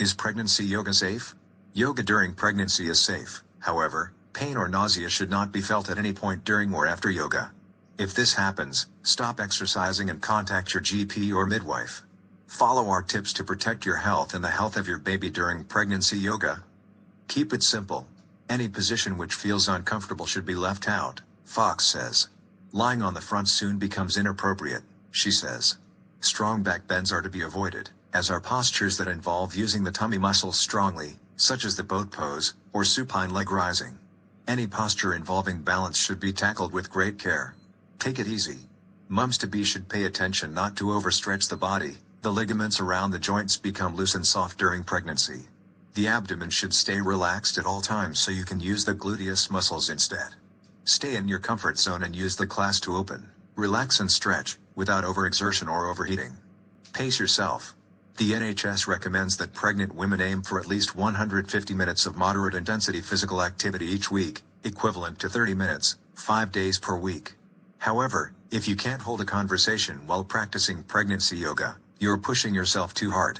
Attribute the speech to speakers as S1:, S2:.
S1: Is pregnancy yoga safe? Yoga during pregnancy is safe. However, pain or nausea should not be felt at any point during or after yoga. If this happens, stop exercising and contact your GP or midwife. Follow our tips to protect your health and the health of your baby during pregnancy yoga. Keep it simple. Any position which feels uncomfortable should be left out, Fox says. Lying on the front soon becomes inappropriate, she says. Strong back bends are to be avoided, as are postures that involve using the tummy muscles strongly, such as the boat pose, or supine leg rising. Any posture involving balance should be tackled with great care. Take it easy. Mums-to-be should pay attention not to overstretch the body. The ligaments around the joints become loose and soft during pregnancy. The abdomen should stay relaxed at all times so you can use the gluteus muscles instead. Stay in your comfort zone and use the class to open, relax and stretch, without overexertion or overheating. Pace yourself. The NHS recommends that pregnant women aim for at least 150 minutes of moderate intensity physical activity each week, equivalent to 30 minutes, 5 days per week. However, if you can't hold a conversation while practicing pregnancy yoga, you're pushing yourself too hard.